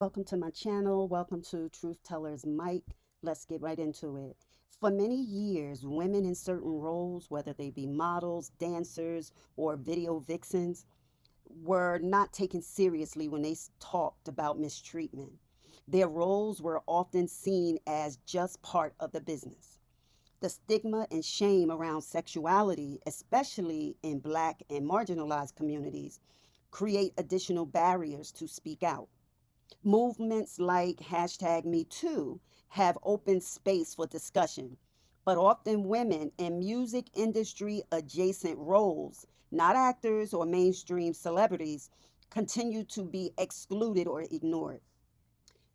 Welcome to my channel. Welcome to Truth Tellers Mike. Let's get right into it. For many years, women in certain roles, whether they be models, dancers, or video vixens, were not taken seriously when they talked about mistreatment. Their roles were often seen as just part of the business. The stigma and shame around sexuality, especially in Black and marginalized communities, create additional barriers to speak out. Movements like hashtag Me Too have opened space for discussion, but often women in music industry adjacent roles, not actors or mainstream celebrities, continue to be excluded or ignored.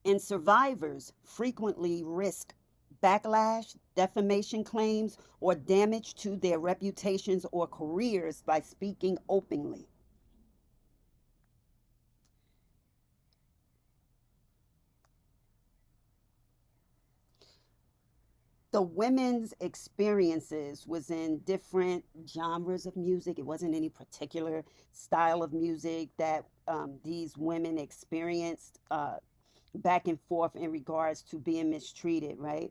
And survivors frequently risk backlash, defamation claims, or damage to their reputations or careers by speaking openly. The women's experiences was in different genres of music. It wasn't any particular style of music that these women experienced back and forth in regards to being mistreated, right?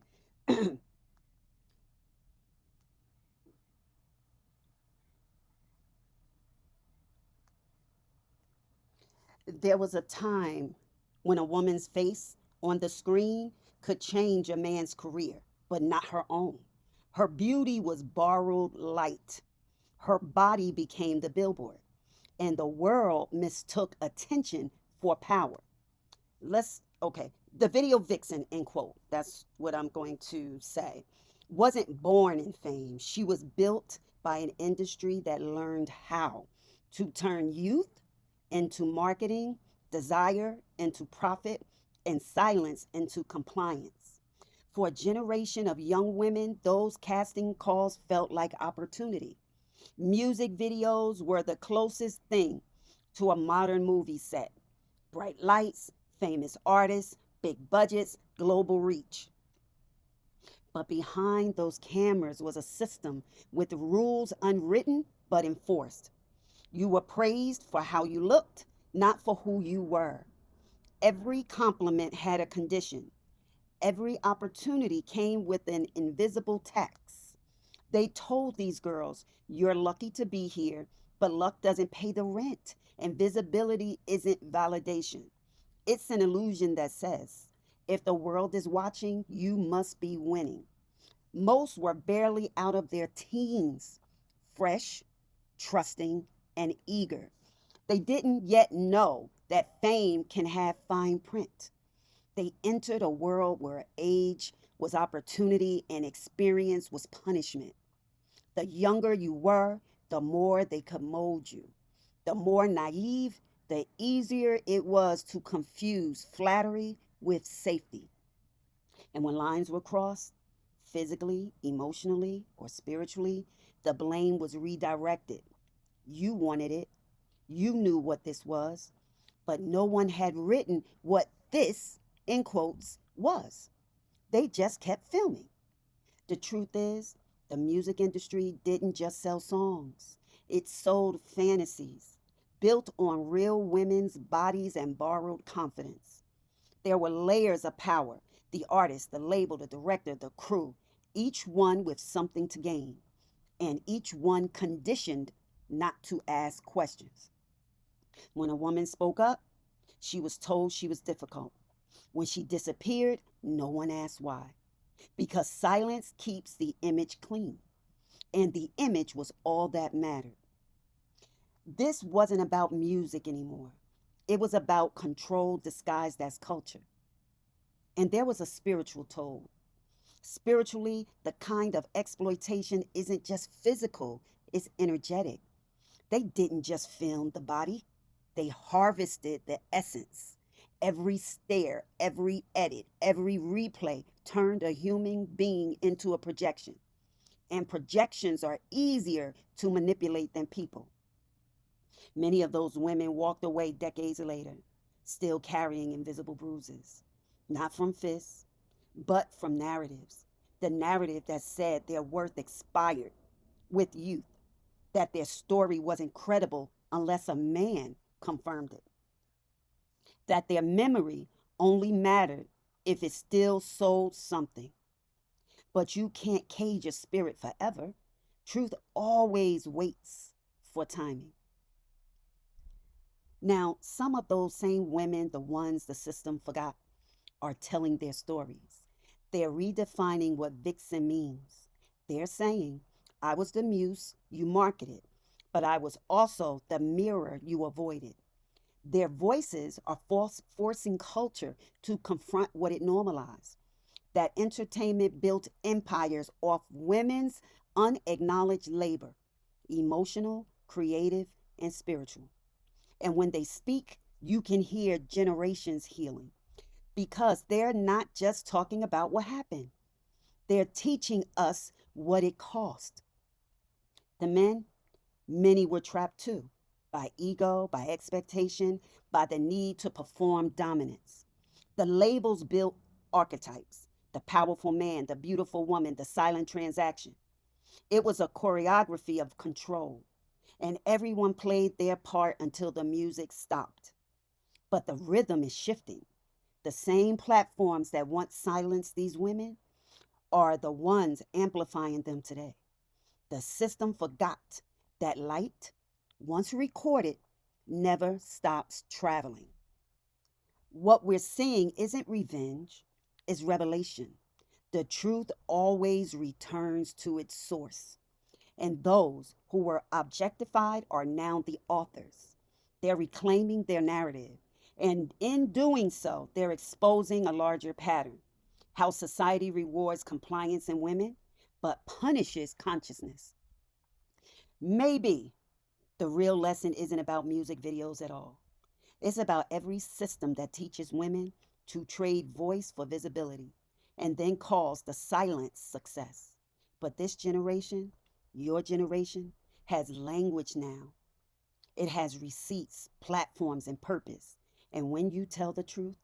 There was a time when a woman's face on the screen could change a man's career, but not her own. Her beauty was borrowed light. Her body became the billboard, and the world mistook attention for power. Okay, the video vixen, end quote, that's what I'm going to say, wasn't born in fame. She was built by an industry that learned how to turn youth into marketing, desire into profit, and silence into compliance. For a generation of young women, those casting calls felt like opportunity. Music videos were the closest thing to a modern movie set: bright lights, famous artists, big budgets, global reach. But behind those cameras was a system with rules unwritten but enforced. You were praised for how you looked, not for who you were. Every compliment had a condition. Every opportunity came with an invisible tax. They told these girls, "You're lucky to be here, but luck doesn't pay the rent, and visibility isn't validation." It's an illusion that says, if the world is watching, you must be winning. Most were barely out of their teens, fresh, trusting, and eager. They didn't yet know that fame can have fine print. They entered a world where age was opportunity and experience was punishment. The younger you were, the more they could mold you. The more naive, the easier it was to confuse flattery with safety. And when lines were crossed, physically, emotionally, or spiritually, the blame was redirected. You wanted it. You knew what this was, but no one had written what this, in quotes, was. They just kept filming. The truth is, the music industry didn't just sell songs, it sold fantasies built on real women's bodies and borrowed confidence. There were layers of power: the artist, the label, the director, the crew, each one with something to gain, and each one conditioned not to ask questions. When a woman spoke up, she was told she was difficult. When she disappeared, no one asked why. Because silence keeps the image clean, and the image was all that mattered. This wasn't about music anymore. It was about control disguised as culture. And there was a spiritual toll. Spiritually, the kind of exploitation isn't just physical, it's energetic. They didn't just film the body, they harvested the essence. Every stare, every edit, every replay turned a human being into a projection. And projections are easier to manipulate than people. Many of those women walked away decades later, still carrying invisible bruises, not from fists, but from narratives. The narrative that said their worth expired with youth, that their story wasn't credible unless a man confirmed it, that their memory only mattered if it still sold something. But you can't cage your spirit forever. Truth always waits for timing. Now, some of those same women, the ones the system forgot, are telling their stories. They're redefining what Vixen means. They're saying, I was the muse you marketed, but I was also the mirror you avoided. Their voices are forcing culture to confront what it normalized. That entertainment built empires off women's unacknowledged labor, emotional, creative, and spiritual. And when they speak, you can hear generations healing because they're not just talking about what happened, they're teaching us what it cost. The men, many were trapped too by ego, by expectation, by the need to perform dominance. The labels built archetypes: the powerful man, the beautiful woman, the silent transaction. It was a choreography of control, and everyone played their part until the music stopped. But the rhythm is shifting. The same platforms that once silenced these women are the ones amplifying them today. The system forgot that light, once recorded, never stops traveling. What we're seeing isn't revenge, it's revelation. The truth always returns to its source. And those who were objectified are now the authors. They're reclaiming their narrative. And in doing so, they're exposing a larger pattern: how society rewards compliance in women, but punishes consciousness. Maybe the real lesson isn't about music videos at all. It's about every system that teaches women to trade voice for visibility and then calls the silence success. But this generation, your generation, has language now. It has receipts, platforms, and purpose. And when you tell the truth,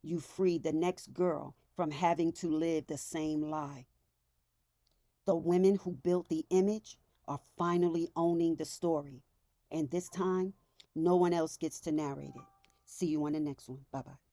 you free the next girl from having to live the same lie. The women who built the image are finally owning the story. And this time, no one else gets to narrate it. See you on the next one. Bye bye.